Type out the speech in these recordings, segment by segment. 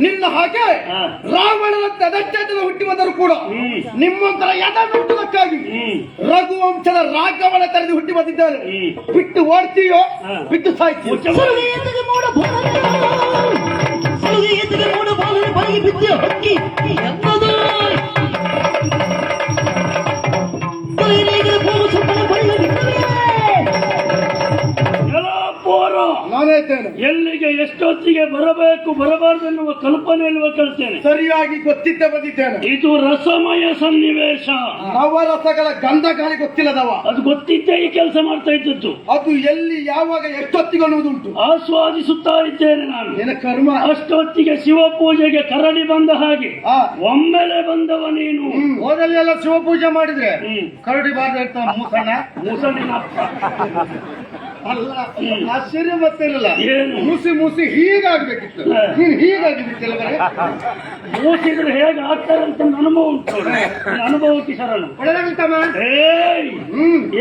ನಿನ್ನ ಹಾಗೆ ರಾವಣನ ತದಚ್ಛೇದನ ಹುಟ್ಟಿ ಬಂದರೂ ಕೂಡ ನಿಮ್ಮಂತರ ಯದ ಬಿಟ್ಟುವುದಕ್ಕಾಗಿ ರಘುವಂಶದ ರಾಘವನ ತರದಿ ಹುಟ್ಟಿ ಬಂದಿದ್ದಾನೆ. ಬಿಟ್ಟು ಓಡ್ತೀಯೋ ಬಿಟ್ಟು ಸಾಯ್ತೀಯೋ? ಎಲ್ಲಿಗೆ ಎಷ್ಟೊತ್ತಿಗೆ ಬರಬೇಕು ಬರಬಾರದು ಎನ್ನುವ ಕಲ್ಪನೆಯನ್ನು ಕಳಿಸ್ತೇನೆ. ಸರಿಯಾಗಿ ಗೊತ್ತಿದ್ದ ಬಂದಿದ್ದೇನೆ. ಇದು ರಸಮಯ ಸನ್ನಿವೇಶ. ನವರಸಗಳ ಗಂಧ ಗಾಳಿ ಗೊತ್ತಿಲ್ಲದವ. ಅದು ಗೊತ್ತಿದ್ದೇ ಈ ಕೆಲಸ ಮಾಡ್ತಾ ಇದ್ದದ್ದು. ಅದು ಎಲ್ಲಿ ಯಾವಾಗ ಎಷ್ಟೊತ್ತಿಗೆ ಅನ್ನುವುದುಂಟು. ಆಸ್ವಾದಿಸುತ್ತಾ ಇದ್ದೇನೆ ನಾನು. ನಿನ್ನ ಕರ್ಮ. ಅಷ್ಟೊತ್ತಿಗೆ ಶಿವಪೂಜೆಗೆ ಕರಡಿ ಬಂದ ಹಾಗೆ ಒಮ್ಮೆಲೆ ಬಂದವ ನೀನು. ಹೋದಲ್ಲಿ ಎಲ್ಲ ಶಿವಪೂಜೆ ಮಾಡಿದ್ರೆ ಕರಡಿ ಬಾರ್ದ ಇರ್ತಾವ. ಮೂಸಣ್ಣಿನ ಅಲ್ಲ ಆಶ್ಚರ್ಯ ಗೊತ್ತಿರಲಿಲ್ಲ. ಮುಸಿ ಮುಸಿ ಹೀಗಾಗ್ಬೇಕಿತ್ತು. ನೀನು ಹೀಗಾಗಿದ್ದಿಲ್ಲ. ಮೂಸಿದ್ರೆ ಹೇಗೆ ಆಗ್ತಾರೆ ಅಂತ ಅನುಭವ ಉಂಟು. ಅನುಭವಕ್ಕೆ ಶರಣ.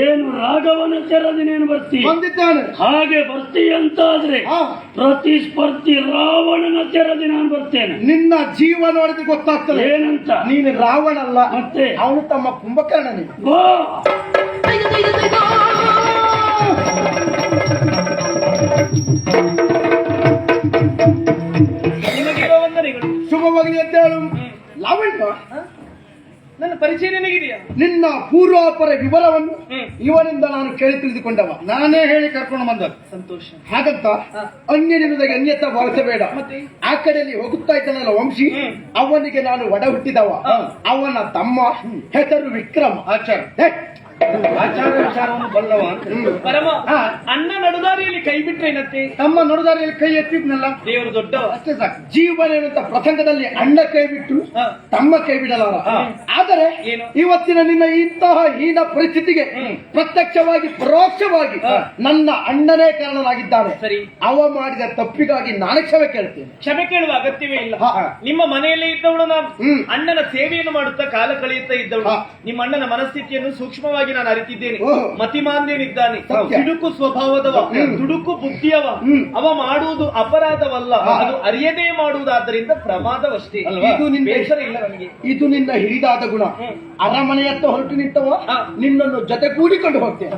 ಏನು ರಾಘವನ ಚರದಿ ನೀನು ಬರ್ತಿ ಬಂದಿದ್ದಾನೆ. ಹಾಗೆ ಬರ್ತಿ ಅಂತಾದ್ರೆ ಪ್ರತಿಸ್ಪರ್ಧಿ ರಾವಣನ ಚರದಿ ನಾನು ಬರ್ತೇನೆ. ನಿನ್ನ ಜೀವ ನೋಡಿದ್ರೆ ಗೊತ್ತಾಗ್ತದೆ ಏನಂತ. ನೀನು ರಾವಣ ಅಲ್ಲ, ಮತ್ತೆ ಅವನು ತಮ್ಮ ಕುಂಭಕರ್ಣ. ನೀನು ಶುಭವಾಗಲಿ ಅಂತ ಹೇಳು. ಲಾವಣ್ಯ, ನನ್ನ ಪರಿಚಯ ನಿನಗಿದೆಯಾ? ನಿನ್ನ ಪೂರ್ವಾಪರ ವಿವರವನ್ನು ಇವನಿಂದ ನಾನು ಕೇಳಿ ತಿಳಿದುಕೊಂಡವ. ನಾನೇ ಹೇಳಿ ಕರ್ಕೊಂಡು ಬಂದ. ಸಂತೋಷ. ಹಾಗಂತ ಅನ್ಯನಿರುವುದಾಗಿ ಅನ್ಯತ ಭಾವಿಸಬೇಡ. ಆ ಕಡೆಯಲ್ಲಿ ಹೋಗುತ್ತಾ ಇದ್ದಾನಲ್ಲ ವಂಶಿ, ಅವನಿಗೆ ನಾನು ಒಡ ಹುಟ್ಟಿದವ. ಅವನ ತಮ್ಮ ಹೆಸರು ವಿಕ್ರಮ. ಆಚಾರ ವಿಚಾರವನ್ನು ಬಲ್ಲವ. ಪರಮ ಅಣ್ಣ ನಡುದಾರಿಯಲ್ಲಿ ಕೈ ಬಿಟ್ರೆ ಏನತ್ತೆ? ತಮ್ಮ ನಡುದಾರಿಯಲ್ಲಿ ಕೈ ಎತ್ತಿದ್ನಲ್ಲ, ದೇವರು ದೊಡ್ಡವ. ಅಷ್ಟೇ ಸಾಕು. ಜೀವನ ಎನ್ನುವಂತ ಪ್ರಸಂಗದಲ್ಲಿ ಅಣ್ಣ ಕೈ ಬಿಟ್ಟು ತಮ್ಮ ಕೈ ಬಿಡಲಾರ. ಆದರೆ ಇವತ್ತಿನ ನಿನ್ನ ಇಂತಹ ಹೀನ ಪರಿಸ್ಥಿತಿಗೆ ಪ್ರತ್ಯಕ್ಷವಾಗಿ ಪರೋಕ್ಷವಾಗಿ ನನ್ನ ಅಣ್ಣನೇ ಕಾರಣನಾಗಿದ್ದಾನೆ. ಸರಿ, ಅವ ಮಾಡಿದ ತಪ್ಪಿಗಾಗಿ ನಾನು ಕ್ಷಮೆ ಕೇಳ್ತೇನೆ. ಕ್ಷಮೆ ಕೇಳುವ ಅಗತ್ಯವೇ ಇಲ್ಲ. ನಿಮ್ಮ ಮನೆಯಲ್ಲೇ ಇದ್ದವಳು ನಾನು. ಅಣ್ಣನ ಸೇವೆಯನ್ನು ಮಾಡುತ್ತಾ ಕಾಲ ಕಳೆಯುತ್ತಾ ಇದ್ದವಳು. ನಿಮ್ಮ ಅಣ್ಣನ ಮನಸ್ಥಿತಿಯನ್ನು ಸೂಕ್ಷ್ಮವಾಗಿ ನಾನು ಅರಿತಿದ್ದೇನೆ. ಮತಿಮಾಂದ್ಯನಿದ್ದಾನೆ, ಸಿಡುಕು ಸ್ವಭಾವದವ, ದುಡುಕು ಬುದ್ಧಿಯವ. ಅವ ಮಾಡುವುದು ಅಪರಾಧವಲ್ಲ, ಅದು ಅರಿಯದೇ ಮಾಡುವುದಾದ್ದರಿಂದ ಪ್ರಮಾದವಷ್ಟೇ. ಬೇಸರ ಇಲ್ಲ ನನಗೆ. ಇದು ನಿನ್ನ ಹಿರಿದಾದ ಗುಣ. ಅರಮನೆಯತ್ತ ಹೊರಟು ನಿಂತವ ನಿನ್ನನ್ನು ಜೊತೆ ಕೂಡಿಕೊಂಡು ಹೋಗ್ತೇನೆ.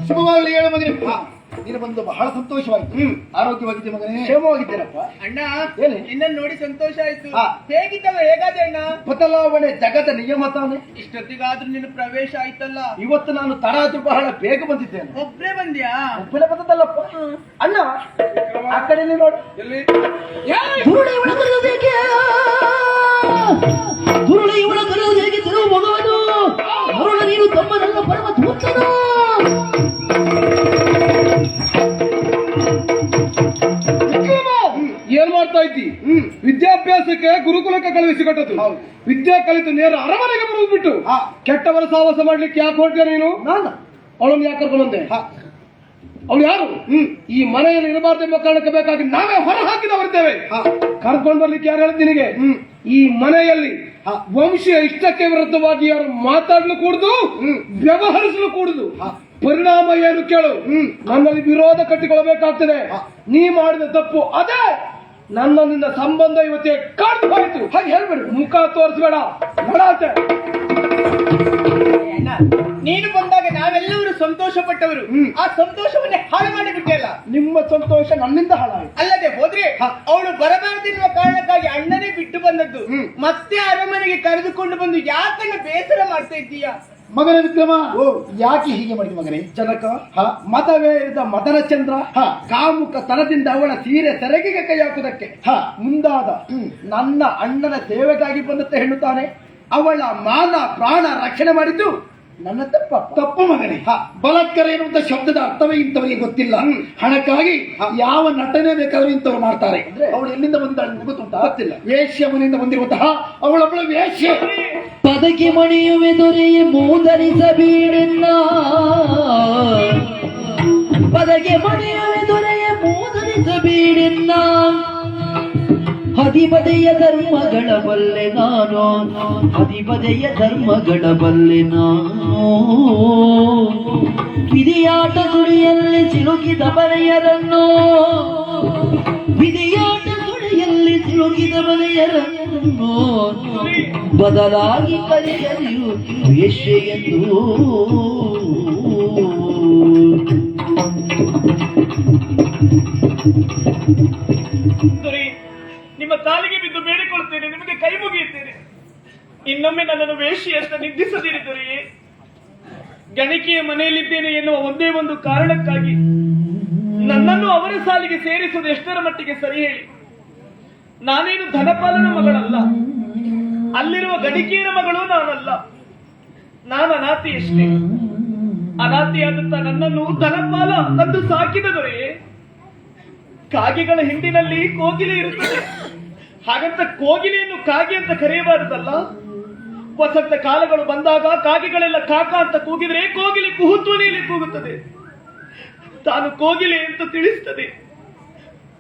ಶುಭವಾಗಲಿ ಹೇಳ ಮಗನೇ. ನೀನು ಬಂದು ಬಹಳ ಸಂತೋಷವಾಯ್ತು. ಆರೋಗ್ಯವಾಗಿದ್ದೆ ಮಗನೇ? ಕ್ಷೇಮವಾಗಿದ್ದೇನಪ್ಪ ಅಣ್ಣ. ನಿನ್ನನ್ನು ನೋಡಿ ಸಂತೋಷ ಆಯ್ತು. ಹೇಗಿದ್ದವ? ಹೇಗಾದೆ ಅಣ್ಣ? ಬದಲಾವಣೆ ಜಗದ ನಿಯಮ ತಾನೆ. ಇಷ್ಟೊತ್ತಿಗಾದ್ರೂ ನಿನ್ನ ಪ್ರವೇಶ ಆಯ್ತಲ್ಲ. ಇವತ್ತು ನಾನು ತಡ ಆದ್ರೂ ಬಹಳ ಬೇಗ ಬಂದಿದ್ದೇನೆ. ಒಬ್ರೇ ಬಂದ್ಯಾ? ಒಬ್ಬನೇ ಬಂದದ್ದಲ್ಲಪ್ಪ. ಅಣ್ಣ ಆ ಕಡೆ ನೋಡು. ಎಲ್ಲಿ ನೀನು ತಮ್ಮನಲ್ಲ ಪರಮ ದೂತನ. ಏನ್ ಮಾಡ್ತಾ ಇದ್ದಿ? ವಿದ್ಯಾಭ್ಯಾಸಕ್ಕೆ ಗುರುಕುಲಕ್ಕೆ ಕಳುಹಿಸಿಕೊಟ್ಟದ್ದು. ವಿದ್ಯೆ ಕಲಿತು ನೇರ ಅರಮನೆಗೆ ಬರುವುದು ಬಿಟ್ಟು ಕೆಟ್ಟವರ ಸಾಹಸ ಮಾಡ್ಲಿಕ್ಕೆ ಯಾಕೆ ಹೊರಟಿಯ ನೀನು? ಅವಳನ್ನು ಯಾಕೆ ಕರ್ಕೊಂಡು ಬಂದೆ? ಅವಳು ಯಾರು? ಈ ಮನೆಯಲ್ಲಿ ಇರಬಾರ್ದೆಂಬ ಕಾರಣಕ್ಕೆ ಬೇಕಾಗಿ ನಾವೇ ಹೊರ ಹಾಕಿದವರಿದ್ದೇವೆ. ಕರ್ಕೊಂಡು ಬರ್ಲಿಕ್ಕೆ ಯಾರು ಹೇಳಿದ್ ನಿನಗೆ? ಈ ಮನೆಯಲ್ಲಿ ವಂಶೀಯ ಇಷ್ಟಕ್ಕೆ ವಿರುದ್ಧವಾಗಿ ಯಾರು ಮಾತಾಡಲು ಕೂಡುದು, ವ್ಯವಹರಿಸಲು ಕೂಡುದು. ಪರಿಣಾಮ ಏನು ಕೇಳು. ನನ್ನಲ್ಲಿ ವಿರೋಧ ಕಟ್ಟಿಕೊಳ್ಳಬೇಕಾಗ್ತದೆ. ನೀ ಮಾಡಿದ ತಪ್ಪು ಅದೇ. ನನ್ನ ನಿನ್ನ ಸಂಬಂಧ ಇವತ್ತೇ ಕಾಡ್ತು ಹೋಯ್ತು. ಹಾಗೆ ಹೇಳ್ಬೇಡ, ಮುಖ ತೋರಿಸ್ಬೇಡ. ನಡಾತೆ. ನೀನು ಬಂದಾಗ ನಾವೆಲ್ಲರೂ ಸಂತೋಷ ಪಟ್ಟವರು. ಆ ಸಂತೋಷವನ್ನೇ ಹಾಳು ಮಾಡಿಬಿಟ್ಟೆಲ್ಲ. ನಿಮ್ಮ ಸಂತೋಷ ನನ್ನಿಂದ ಹಾಳಾಯಿತು. ಅಲ್ಲದೆ ಹೋದ್ರೆ ಅವಳು ಬರಬಾರದೆನ್ನುವ ಕಾರಣಕ್ಕಾಗಿ ಅಣ್ಣನೇ ಬಿಟ್ಟು ಬಂದದ್ದು. ಮತ್ತೆ ಅರಮನೆಗೆ ಕರೆದುಕೊಂಡು ಬಂದು ಯಾಕನ್ನ ಬೇಸರ ಮಾಡ್ತಾ ಇದ್ದೀಯಾ? ಮಗನ ವಿಕ್ರಮ, ಯಾಕೆ ಹೀಗೆ ಮಾಡಿದ ಮಗನೇ? ಜನಕ ಮತವೇ ಇದ್ದ ಮದನ ಚಂದ್ರ ಕಾಮುಕ ತನದಿಂದ ಅವಳ ಸೀರೆ ಸೆರಗಿಗೆ ಕೈ ಹಾಕುವುದಕ್ಕೆ ಮುಂದಾದ ನನ್ನ ಅಣ್ಣನ ಸೇವೆಗಾಗಿ ಬಂದತ್ತೆ ಹೆಣ್ಣುತ್ತಾನೆ. ಅವಳ ಮಾನ ಪ್ರಾಣ ರಕ್ಷಣೆ ಮಾಡಿದ್ದು ನನ್ನ ತಪ್ಪು ಮಗನೇ. ಬಲಾತ್ಕಾರ ಎನ್ನುವಂತ ಶಬ್ದದ ಅರ್ಥವೇ ಇಂಥವರಿಗೆ ಗೊತ್ತಿಲ್ಲ. ಹಣಕ್ಕಾಗಿ ಯಾವ ನಟನೆ ಬೇಕಾದ್ರೂ ಇಂಥವ್ರು ಮಾಡ್ತಾರೆ. ಅವಳು ಎಲ್ಲಿಂದ ಬಂದಿದ್ದಾಳೆ ಗೊತ್ತುಂಟಾ? ಗೊತ್ತಿಲ್ಲ. ವೇಶ್ಯ ಮನೆಯಿಂದ ಬಂದಿರುವಂತಹ ಅವಳೊಬ್ಬಳ ವೇಶ್ಯ. ಪದಕಿ ಮಣಿಯುವೆ ದೊರೆಯೇ ಮೂದರಿಸಬೇಡೆನ್ನ, ಪದಕಿ ಮಣಿಯುವೆ ದೊರೆಯೇ ಮೂದರಿಸಬೇಡೆನ್ನ. ಹದಿಬದೆಯ ಧರ್ಮಗಳ ಬಲ್ಲೆ ನಾನು, ಹದಿಬದೆಯ ಧರ್ಮಗಳ ಬಲ್ಲೆ ನಾನು. ವಿಧಿಯಾಟ ಸುಳಿಯಲ್ಲಿ ಸಿಲುಕಿದ ಬಲೆಯರನ್ನು, ವಿಧಿಯಾಟ ಸುಳಿಯಲ್ಲಿ ಸಿಲುಕಿದ ಬಲೆಯರನ್ನು ಬದಲಾಗಿ ಕರೆಯಲು ವೇಶ್ಯೆಯೆಂದು. ದೊರೆ, ನಿಮ್ಮ ಕಾಲಿಗೆ ಬಿದ್ದು ಬೇಡಿಕೊಳ್ಳುತ್ತೇನೆ, ನಿಮಗೆ ಕೈ ಮುಗಿಯುತ್ತೇನೆ, ಇನ್ನೊಮ್ಮೆ ನನ್ನನ್ನು ವೇಷಿ ಅಂತ ನಿಂದಿಸದಿರಿ ದೊರೆಯೇ. ಗಣಿಕೆಯ ಮನೆಯಲ್ಲಿದ್ದೇನೆ ಎನ್ನುವ ಒಂದೇ ಒಂದು ಕಾರಣಕ್ಕಾಗಿ ನನ್ನನ್ನು ಅವರ ಸಾಲಿಗೆ ಸೇರಿಸುವುದು ಎಷ್ಟರ ಮಟ್ಟಿಗೆ ಸರಿ ಹೇಳಿ? ನಾನೇನು ಧನಪಾಲನ ಮಗಳಲ್ಲ, ಅಲ್ಲಿರುವ ಗಣಿಕೆಯರ ಮಗಳು ನಾನಲ್ಲ, ನಾನು ಅನಾಥಿಯಷ್ಟೇ. ಅನಾಥಿಯಾದಂತ ನನ್ನನ್ನು ಧನಪಾಲ ತಂದು ಸಾಕಿದ ದೊರೆಯೇ. ಕಾಗೆಗಳ ಹಿಂಡಿನಲ್ಲಿ ಕೋಗಿಲೆ ಇರುತ್ತದೆ, ಹಾಗಂತ ಕೋಗಿಲೆಯನ್ನು ಕಾಗೆ ಅಂತ ಕರೆಯಬಾರದಲ್ಲ. ವಸಂತ ಕಾಲಗಳು ಬಂದಾಗ ಕಾಗೆಗಳೆಲ್ಲ ಕಾಕ ಅಂತ ಕೂಗಿದ್ರೆ ಕೋಗಿಲೆ ಕುಹುತ್ವನೆಯಲ್ಲಿ ಕೂಗುತ್ತದೆ, ತಾನು ಕೋಗಿಲೆ ಅಂತ ತಿಳಿಸ್ತದೆ.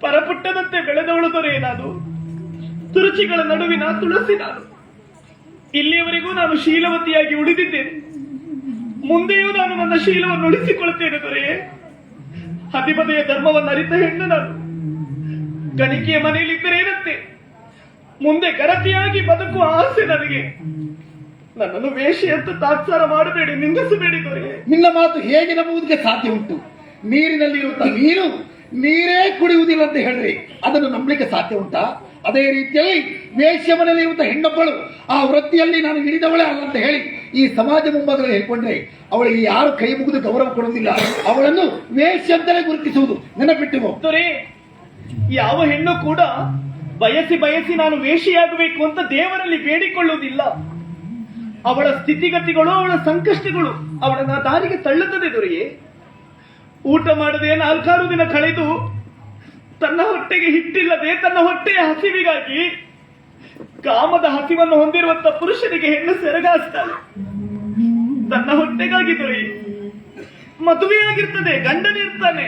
ಪರಪುಟ್ಟದಂತೆ ಬೆಳೆದವಳು ದೊರೆ ನಾನು, ತುರುಚಿಗಳ ನಡುವಿನ ತುಳಸಿ ನಾನು. ಇಲ್ಲಿಯವರೆಗೂ ನಾನು ಶೀಲವತಿಯಾಗಿ ಉಳಿದಿದ್ದೇನೆ, ಮುಂದೆಯೂ ನಾನು ನನ್ನ ಶೀಲವನ್ನು ಉಳಿಸಿಕೊಳ್ಳುತ್ತೇನೆ ದೊರೆಯೇ. ಹದಿಬದೆಯ ಧರ್ಮವನ್ನು ಅರಿತ ಹೆಣ್ಣು ನಾನು. ಗಣಿಕೆಯ ಮನೆಯಲ್ಲಿದ್ದರೇನಂತೆ, ಮುಂದೆ ಗರತಿಯಾಗಿ ಬದುಕುವ ಆಸೆ ನನಗೆ. ನನ್ನನ್ನು ವೇಷಿ ಅಂತ ತಾತ್ಸಾರ ಮಾಡಬೇಡಿ, ನಿಂದಿಸಬೇಡಿ ದೊರೆಯೇ. ನಿನ್ನ ಮಾತು ಹೇಗೆ ನಂಬುವುದಕ್ಕೆ ಸಾಧ್ಯ ಉಂಟು? ನೀರಿನಲ್ಲಿರುವಂತ ನೀರು ನೀರೇ ಕುಡಿಯುವುದಿಲ್ಲ ಅಂತ ಹೇಳ್ರಿ, ಅದನ್ನು ನಂಬಲಿಕ್ಕೆ ಸಾಧ್ಯ ಉಂಟಾ? ಅದೇ ರೀತಿಯಲ್ಲಿ ವೇಶ್ಯ ಮನೆಯಲ್ಲಿ ಇರುವಂತಹ ಹೆಣ್ಣೊಬ್ಬಳು ಆ ವೃತ್ತಿಯಲ್ಲಿ ನಾನು ಹಿಡಿದವಳೇ ಅಲ್ಲ ಅಂತ ಹೇಳಿ ಈ ಸಮಾಜ ಮುಂಭಾಗದಲ್ಲಿ ಹೇಳ್ಕೊಂಡ್ರೆ ಅವಳಿಗೆ ಯಾರು ಕೈ ಮುಗಿದು ಗೌರವ ಕೊಡುವುದಿಲ್ಲ. ಅವಳನ್ನು ವೇಶ್ಯ ಅಂತಲೇ ಗುರುತಿಸುವುದು ನೆನಪಿಟ್ಟು. ದೊರೆ, ಯಾವ ಹೆಣ್ಣು ಕೂಡ ಬಯಸಿ ಬಯಸಿ ನಾನು ವೇಷಿಯಾಗಬೇಕು ಅಂತ ದೇವರಲ್ಲಿ ಬೇಡಿಕೊಳ್ಳುವುದಿಲ್ಲ. ಅವಳ ಸ್ಥಿತಿಗತಿಗಳು, ಅವಳ ಸಂಕಷ್ಟಗಳು ಅವಳನ್ನ ದಾರಿಗೆ ತಳ್ಳುತ್ತದೆ ದೊರೆಯೇ. ಊಟ ಮಾಡದೆ 4-6 ದಿನ ಕಳೆದು ತನ್ನ ಹೊಟ್ಟೆಗೆ ಹಿಟ್ಟಿಲ್ಲದೆ ತನ್ನ ಹೊಟ್ಟೆಯ ಹಸಿವಿಗಾಗಿ, ಕಾಮದ ಹಸಿವನ್ನು ಹೊಂದಿರುವಂತ ಪುರುಷನಿಗೆ ಹೆಣ್ಣು ಸೆರಗಾಸ್ತಾಳೆ ತನ್ನ ಹೊಟ್ಟೆಗಾಗಿ ದೊರೆಯೇ. ಮದುವೆಯಾಗಿರ್ತದೆ, ಗಂಡನಿರ್ತಾನೆ,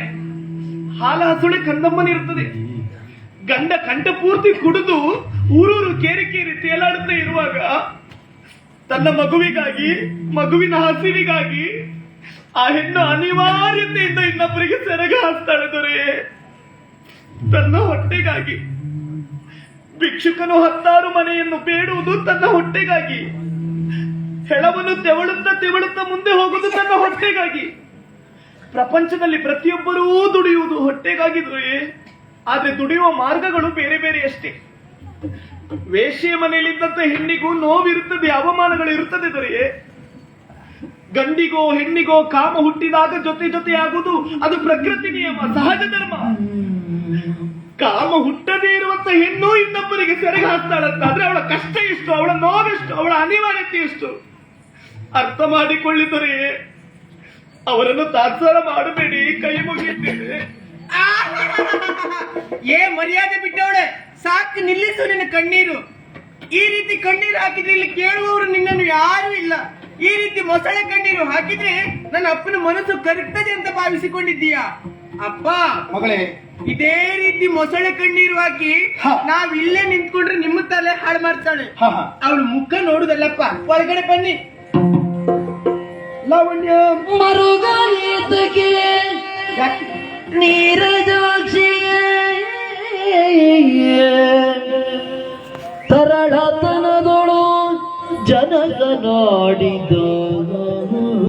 ಹಾಲ ಹಸುಳೆ ಕಂದಮ್ಮನಿರ್ತದೆ. ಗಂಡ ಕಂಠ ಪೂರ್ತಿ ಕುಡಿದು ಊರೂರು ಕೇರಿ ಕೇರಿ ತೇಲಾಡುತ್ತಾ ಇರುವಾಗ ತನ್ನ ಮಗುವಿಗಾಗಿ, ಮಗುವಿನ ಹಸಿವಿಗಾಗಿ ಆ ಹೆಣ್ಣು ಅನಿವಾರ್ಯತೆಯಿಂದ ಇನ್ನೊಬ್ಬರಿಗೆ ಸೆರಗ ಹಾಸ್ತಾಳೆ ದೊರೆಯೇ. ತನ್ನ ಹೊಟ್ಟೆಗಾಗಿ ಭಿಕ್ಷುಕನು 10 ಮನೆಯನ್ನು ಬೇಡುವುದು ತನ್ನ ಹೊಟ್ಟೆಗಾಗಿ, ಹೆಳವನ್ನು ತೆವಳುತ್ತಾ ಮುಂದೆ ಹೋಗುವುದು ತನ್ನ ಹೊಟ್ಟೆಗಾಗಿ. ಪ್ರಪಂಚದಲ್ಲಿ ಪ್ರತಿಯೊಬ್ಬರೂ ದುಡಿಯುವುದು ಹೊಟ್ಟೆಗಾಗಿ ದೊರೆಯೇ. ಆದ್ರೆ ದುಡಿಯುವ ಮಾರ್ಗಗಳು ಬೇರೆ ಬೇರೆ ಅಷ್ಟೇ. ವೇಶ್ಯೆಯ ಮನೆಯಲ್ಲಿದ್ದಂತ ಹೆಣ್ಣಿಗೂ ನೋವಿರುತ್ತದೆ, ಅವಮಾನಗಳು ಇರುತ್ತದೆ ದೊರೆಯೇ. ಗಂಡಿಗೋ ಹೆಣ್ಣಿಗೋ ಕಾಮ ಹುಟ್ಟಿದಾಗ ಜೊತೆ ಜೊತೆಯಾಗುವುದು ಅದು ಪ್ರಕೃತಿ ನಿಯಮ, ಸಹಜ ಧರ್ಮ. ಕಾಮ ಹುಟ್ಟದೇ ಇರುವಂತ ಹೆಣ್ಣು ಇನ್ನೊಬ್ಬರಿಗೆ ಸೆರಗ ಹಾಕ್ತಾಳಂತ ಆದ್ರೆ ಅವಳ ಕಷ್ಟ ಎಷ್ಟು, ಅವಳ ನೋವೆಷ್ಟು, ಅವಳ ಅನಿವಾರ್ಯತೆ ಎಷ್ಟು ಅರ್ಥ ಮಾಡಿಕೊಳ್ಳಿದರೆ ಅವರನ್ನು ತಾತ್ಸಾರ ಮಾಡಬೇಡಿ, ಕೈ ಮುಗಿಯುತ್ತೇನೆ. ಏ ಮರ್ಯಾದೆ ಬಿಟ್ಟವಳೆ, ಸಾಕು ನಿಲ್ಲಿಸು ನಿನ್ನ ಕಣ್ಣೀರು. ಈ ರೀತಿ ಕಣ್ಣೀರು ಹಾಕಿದ್ರೆ ಇಲ್ಲಿ ಕೇಳುವವರು ನಿನ್ನನ್ನು ಯಾರು ಇಲ್ಲ. ಈ ರೀತಿ ಮೊಸಳೆ ಕಣ್ಣೀರು ಹಾಕಿದ್ರೆ ನನ್ನ ಅಪ್ಪನ ಮನಸ್ಸು ಕರಗ್ತದೆ ಅಂತ ಭಾವಿಸಿಕೊಂಡಿದ್ದೀಯಾ? ಅಪ್ಪ ಮಗಳೇ, ಇದೇ ರೀತಿ ಮೊಸಳೆ ಕಣ್ಣೀರು ಹಾಕಿ ನಾವಿಲ್ಲೇ ನಿಂತ್ಕೊಂಡ್ರೆ ನಿಮ್ಮ ತಲೆ ಹಾಳು ಮಾಡ್ತಾಳೆ. ಅವಳು ಮುಖ ನೋಡುದಲ್ಲಪ್ಪ, ಒಳಗಡೆ ಬನ್ನಿ. ಲಾವಣ್ಯ ಮರುಗಾಲಿಯತಕ್ಕೆ ನೀರಜಾಕ್ಷಿಗೆ ತರಳತನದೊಳು ಜನಕ ನಾಡಿದ